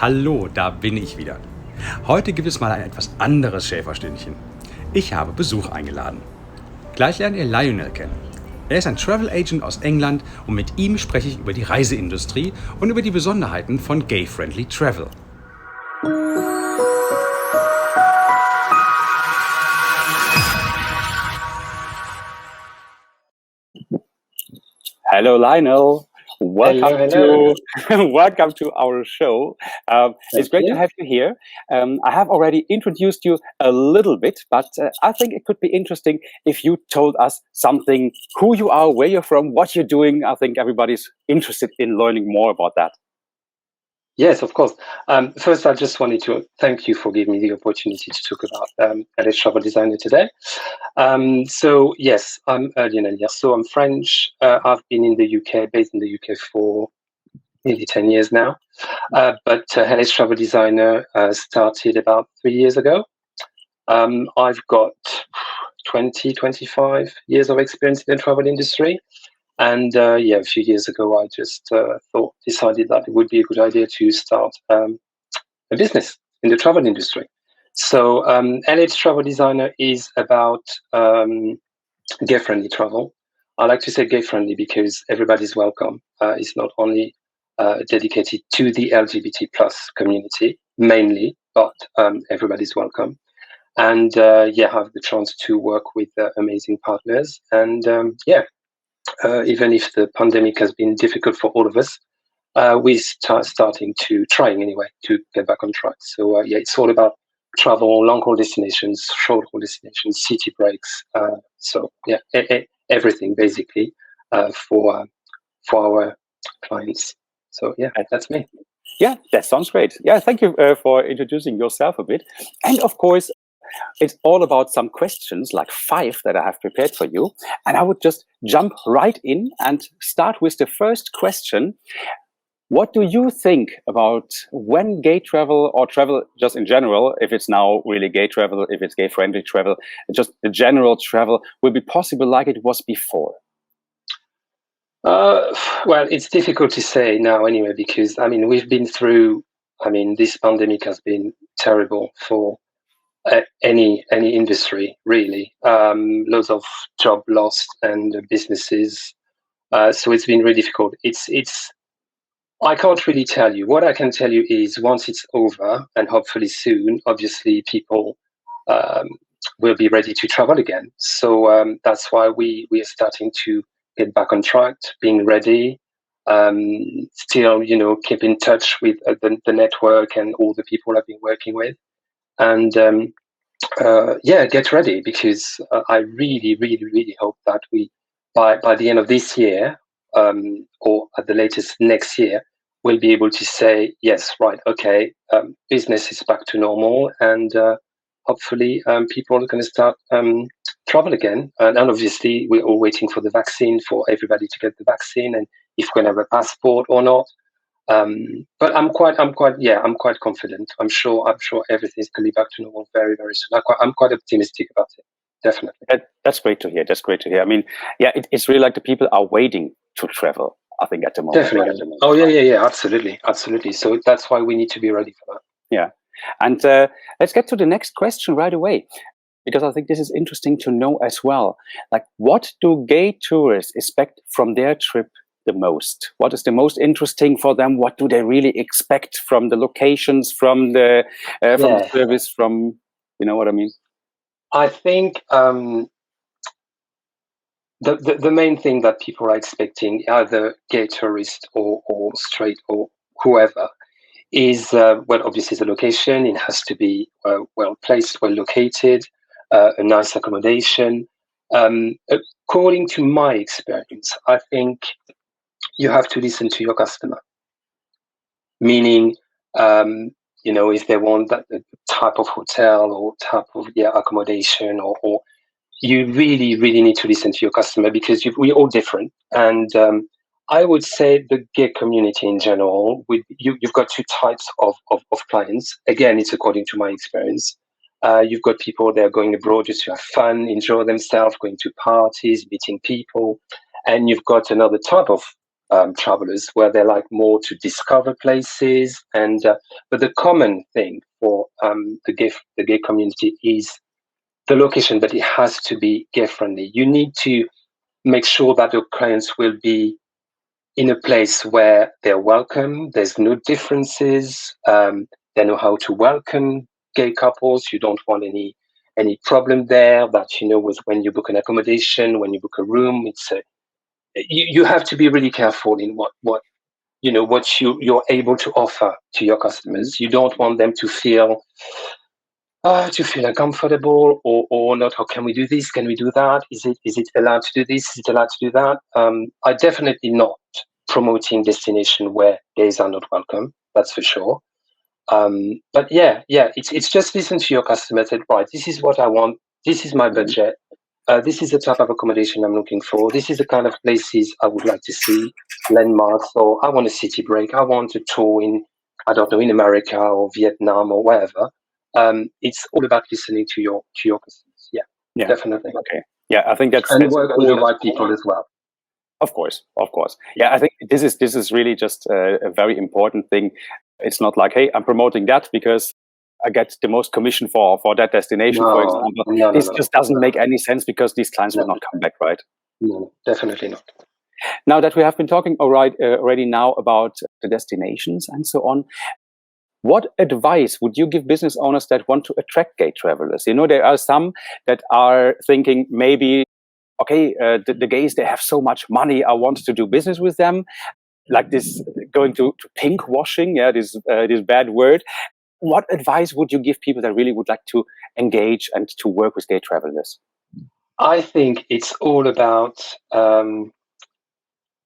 Hallo, da bin ich wieder. Heute gibt es mal ein etwas anderes Schäferstündchen. Ich habe Besuch eingeladen. Gleich lernt ihr Lionel kennen. Er ist ein Travel Agent aus England und mit ihm spreche ich über die Reiseindustrie und über die Besonderheiten von Gay-Friendly Travel. Hello, Lionel. Welcome Hello. welcome to our show. It's great to have you here. I have already introduced you a little bit, but I think it could be interesting if you told us something, who you are, where you're from, what you're doing. I think everybody's interested in learning more about that. Yes, of course. First, I just wanted to thank you for giving me the opportunity to talk about LA travel designer today. So yes, I'm Lionel Hierso. I'm French. I've been in the UK, based in the UK for nearly 10 years now. But LA travel designer started about 3 years ago. I've got 25 years of experience in the travel industry. And a few years ago, I just decided that it would be a good idea to start a business in the travel industry. So LH Travel Designer is about gay-friendly travel. I like to say gay-friendly because everybody's welcome. It's not only dedicated to the LGBT plus community mainly, but everybody's welcome. And have the chance to work with amazing partners. And even if the pandemic has been difficult for all of us, we're starting to trying anyway to get back on track. So it's all about travel, long haul destinations, short haul destinations, city breaks. Everything basically for our clients. So that's me. Yeah, that sounds great. Yeah, thank you for introducing yourself a bit. And of course, it's all about some questions, like 5 that I have prepared for you. And I would just jump right in and start with the first question. What do you think about when gay travel or travel just in general, if it's now really gay travel, if it's gay-friendly travel, just the general travel will be possible like it was before? Well, it's difficult to say now anyway, because, we've been through, this pandemic has been terrible for any industry, really. Loads of job lost and businesses. So it's been really difficult. I can't really tell you. What I can tell you is once it's over, and hopefully soon, obviously people will be ready to travel again. So that's why we are starting to get back on track, being ready. Still, keep in touch with the network and all the people I've been working with. And get ready, because I really, really, really hope that we, by the end of this year, or at the latest next year, we'll be able to say, yes, right, okay, business is back to normal, and hopefully people are going to start travel again. And obviously, we're all waiting for the vaccine, for everybody to get the vaccine, and if we're going to have a passport or not. But I'm quite confident. I'm sure everything's going to be back to normal very, very soon. I'm quite optimistic about it. Definitely. That's great to hear. I mean, it's really like the people are waiting to travel, I think, at the moment. Definitely. Oh, yeah. Absolutely. So that's why we need to be ready for that. Yeah. And let's get to the next question right away, because I think this is interesting to know as well. Like, what do gay tourists expect from their trip the most? What is the most interesting for them? What do they really expect from the locations, from the service, from, you know what I mean? I think the main thing that people are expecting, either gay tourist or straight or whoever, is obviously the location. It has to be well placed, well located, a nice accommodation. According to my experience, I think you have to listen to your customer. Meaning, if they want that type of hotel or type of accommodation, or you really, really need to listen to your customer, because we're all different. And I would say the gay community in general, you've got 2 types of clients. Again, it's according to my experience. You've got people that are going abroad just to have fun, enjoy themselves, going to parties, meeting people. And you've got another type of travelers, where they like more to discover places. And but the common thing for the gay community is the location, but it has to be gay friendly. You need to make sure that your clients will be in a place where they're welcome. There's no differences. They know how to welcome gay couples. You don't want any problem there. That with when you book an accommodation, when you book a room, you have to be really careful in what you're able to offer to your customers. You don't want them to feel uncomfortable or not. How can we do this? Can we do that? Is it allowed to do this? Is it allowed to do that? I definitely not promoting destination where gays are not welcome. That's for sure. But it's just listen to your customer. Say, right, this is what I want. This is my budget. This is the type of accommodation I'm looking for. This is the kind of places I would like to see, landmarks, or I want a city break. I want a tour in, I don't know, in America or Vietnam or wherever. It's all about listening to your customers. Yeah, definitely. Okay. Yeah, I think that's work with the right people as well. Of course. Yeah, I think this is really just a very important thing. It's not like, hey, I'm promoting that because I get the most commission for that destination, for example. This just doesn't make any sense because these clients will not come back, right? No, definitely not. Now that we have been talking already now about the destinations and so on, what advice would you give business owners that want to attract gay travelers? There are some that are thinking maybe, okay, the gays, they have so much money, I want to do business with them. Like this, going to pink washing, this bad word. What advice would you give people that really would like to engage and to work with gay travelers? I think it's all about, I'm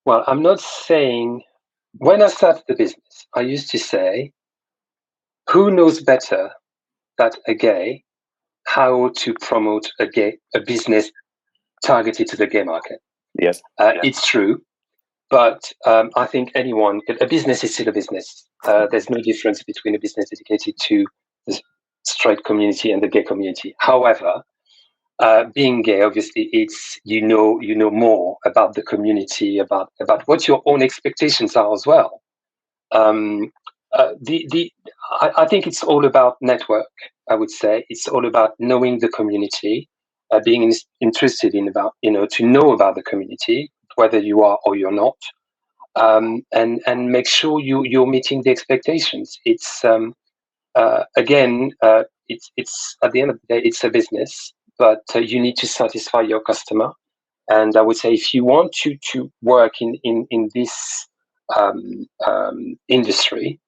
not saying, when I started the business, I used to say, who knows better than a gay how to promote a business targeted to the gay market? Yes. It's true. But I think a business is still a business. There's no difference between a business dedicated to the straight community and the gay community. However, being gay, obviously, it's you know more about the community, about what your own expectations are as well. I think it's all about network. I would say it's all about knowing the community, being interested in to know about the community, whether you are or you're not, and make sure you're meeting the expectations. It's again, it's at the end of the day, it's a business, but you need to satisfy your customer. And I would say if you want to work in this industry,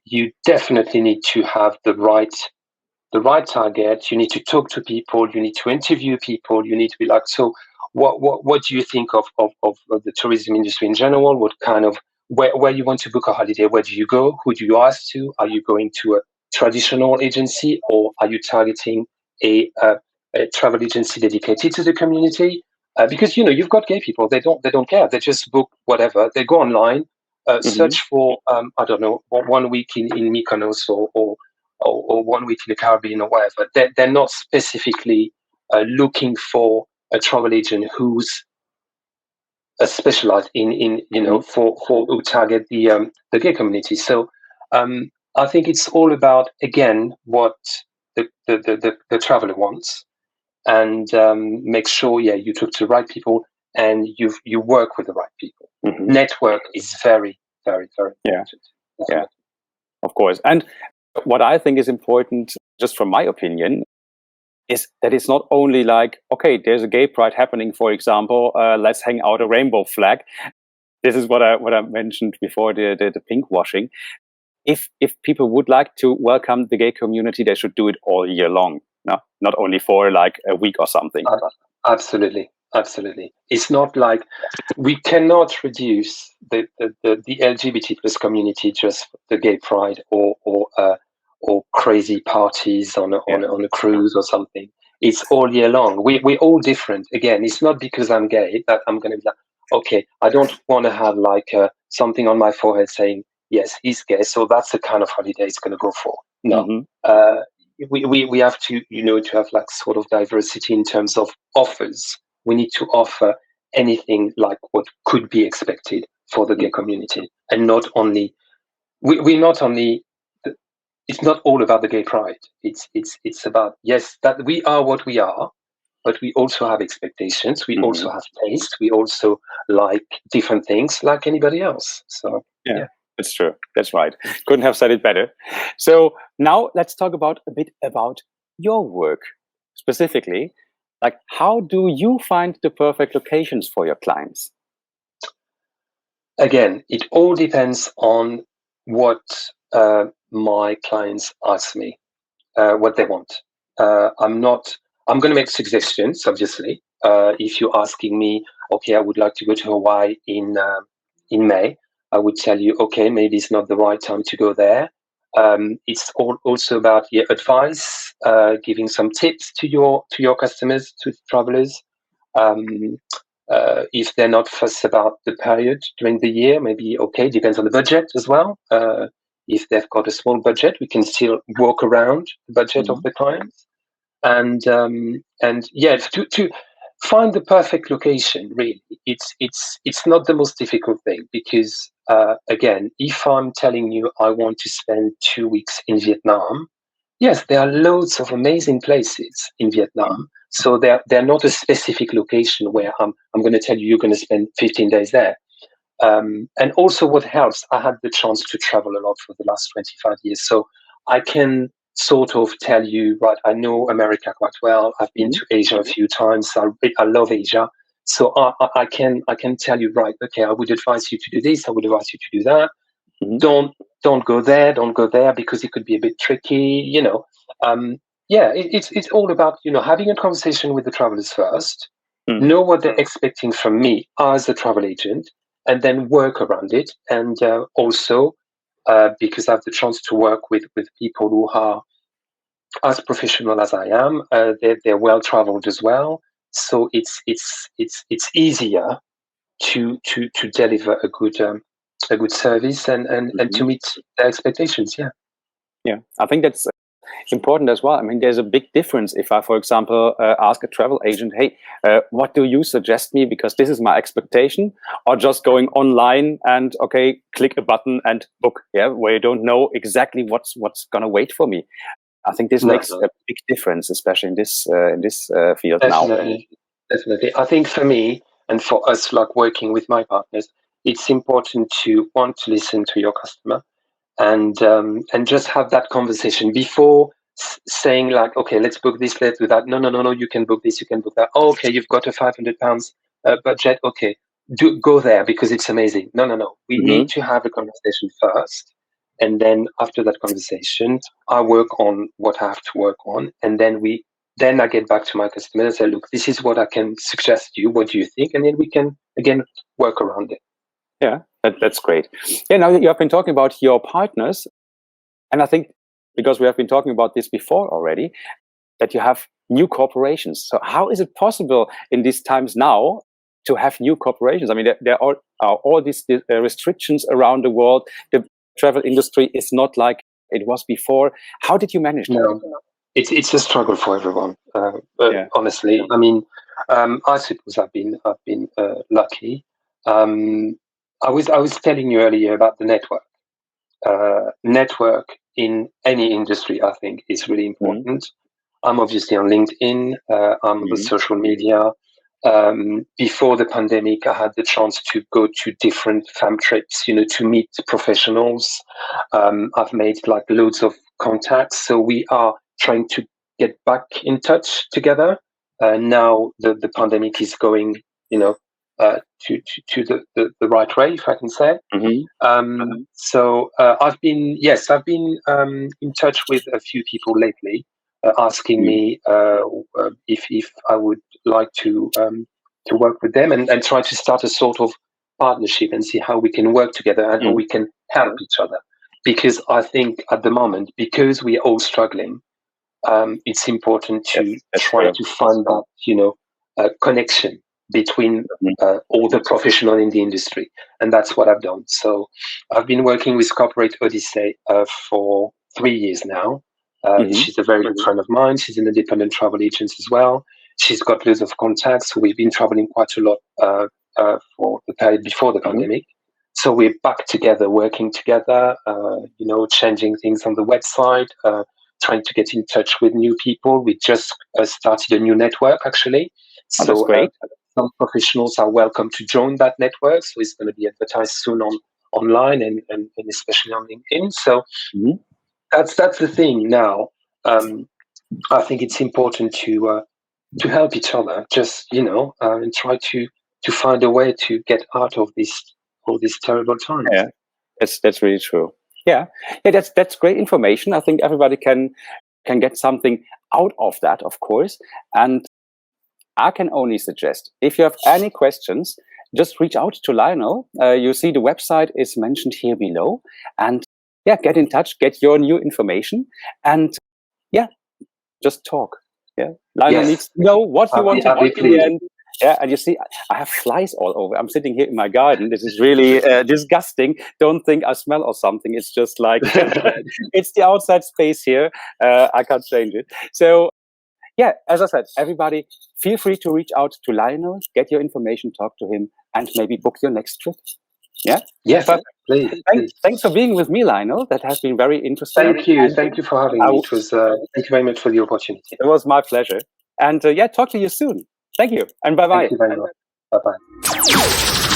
you definitely need to have the right target. You need to talk to people. You need to interview people. You need to be like, so what do you think of the tourism industry in general? What kind of where you want to book a holiday? Where do you go? Who do you ask to? Are you going to a traditional agency, or are you targeting a travel agency dedicated to the community? Because you've got gay people. They don't care. They just book whatever. They go online, search for I don't know, 1 week in Mykonos or 1 week in the Caribbean or whatever. They're not specifically looking for a travel agent who's specialized in for who target the gay community. So I think it's all about, again, what the traveler wants, and make sure you talk to the right people and you work with the right people. Network is very, very, very important. Yeah, of course. And what I think is important, just from my opinion, is that it's not only like, okay, there's a gay pride happening, for example, let's hang out a rainbow flag. This is what I mentioned before, the pink washing. If people would like to welcome the gay community, they should do it all year long, no? Not only for like a week or something. Absolutely. It's not like we cannot reduce the LGBT plus community just for the gay pride or crazy parties on a cruise or something. It's all year long. We're all different. Again, it's not because I'm gay that I'm going to be like, okay, I don't want to have like something on my forehead saying, yes, he's gay, so that's the kind of holiday it's going to go for. No. We have to, to have like sort of diversity in terms of offers. We need to offer anything like what could be expected for the gay community, and not only we're not only. It's not all about the gay pride. It's about, yes, that we are what we are, but we also have expectations. We also have taste. We also like different things like anybody else. So yeah, that's true. That's right. Couldn't have said it better. So now let's talk about a bit about your work specifically. Like, how do you find the perfect locations for your clients? Again, it all depends on what my clients ask me, what they want. I'm going to make suggestions, obviously. If you're asking me, okay, I would like to go to Hawaii in May, I would tell you, okay, maybe it's not the right time to go there. It's also about your advice, giving some tips to your customers, to travelers. If they're not fussed about the period during the year, maybe, okay, depends on the budget as well. If they've got a small budget, we can still walk around the budget of the clients. And yeah, to find the perfect location, really, it's not the most difficult thing, because again, if I'm telling you I want to spend 2 weeks in Vietnam, yes, there are loads of amazing places in Vietnam. So they're not a specific location where I'm going to tell you you're going to spend 15 days there. And also what helps, I had the chance to travel a lot for the last 25 years. So I can sort of tell you, right, I know America quite well. I've been to Asia a few times. I love Asia. So I can tell you, right, okay, I would advise you to do this. I would advise you to do that. Don't go there. Don't go there, because it could be a bit tricky, yeah, it's all about, having a conversation with the travelers first, know what they're expecting from me as a travel agent, and then work around it. And also, because I have the chance to work with people who are as professional as I am, they're well traveled as well. So it's easier to deliver a good service and to meet their expectations. Yeah, I think that's important as well. I mean, there's a big difference if I, for example, ask a travel agent, hey, what do you suggest me, because this is my expectation, or just going online and, okay, click a button and book, where you don't know exactly what's going to wait for me. I think this makes a big difference, especially in this field Definitely. I think for me, and for us, like working with my partners, it's important to want to listen to your customer, and just have that conversation before saying like, okay, let's book this, let's do that. No, you can book this, you can book that. Oh, okay, you've got a £500 budget. Okay, go there because it's amazing. No. We need to have a conversation first, and then after that conversation, I work on what I have to work on, and then I get back to my customer and say, look, this is what I can suggest to you. What do you think? And then we can again work around it. Yeah, that's great. Yeah, now you have been talking about your partners, and I think because we have been talking about this before already, that you have new corporations. So how is it possible in these times now to have new corporations? I mean, there are all these restrictions around the world. The travel industry is not like it was before. How did you manage that? No, it's a struggle for everyone. Honestly, I mean, I suppose I've been lucky. I was telling you earlier about the network. Network in any industry, I think, is really important. I'm obviously on LinkedIn. I'm on social media. Before the pandemic, I had the chance to go to different fam trips, to meet professionals. I've made like loads of contacts. So we are trying to get back in touch together. Now the pandemic is going, to the right way, if I can say. So I've been in touch with a few people lately, asking me if I would like to work with them and try to start a sort of partnership and see how we can work together and how we can help each other. Because I think at the moment, because we are all struggling, it's important to try to find that connection between all the professionals in the industry, and that's what I've done. So I've been working with Corporate Odyssey for 3 years now. She's a very good friend of mine. She's an independent travel agent as well. She's got loads of contacts. We've been traveling quite a lot for the period before the pandemic. So we're back together, working together, changing things on the website, trying to get in touch with new people. We just started a new network, actually. Oh, that's great. Some professionals are welcome to join that network. So it's going to be advertised soon online and especially on LinkedIn. So that's the thing now. I think it's important to help each other, just and try to find a way to get out of all these terrible times. Yeah, that's really true. Yeah, that's great information. I think everybody can get something out of that, of course. And I can only suggest, if you have any questions, just reach out to Lionel. You see the website is mentioned here below, and get in touch, get your new information, and just talk. Yeah, Lionel needs to know what you want to do in the end. Yeah, and you see, I have flies all over. I'm sitting here in my garden. This is really disgusting. Don't think I smell or something. It's just like, it's the outside space here. I can't change it. So, as I said, everybody, feel free to reach out to Lionel, get your information, talk to him, and maybe book your next trip. Yeah? Yes, please. Thanks for being with me, Lionel. That has been very interesting. Thank you. Thank you for having me. It was, thank you very much for the opportunity. It was my pleasure. And talk to you soon. Thank you. And bye-bye. Thank you very much. Bye-bye.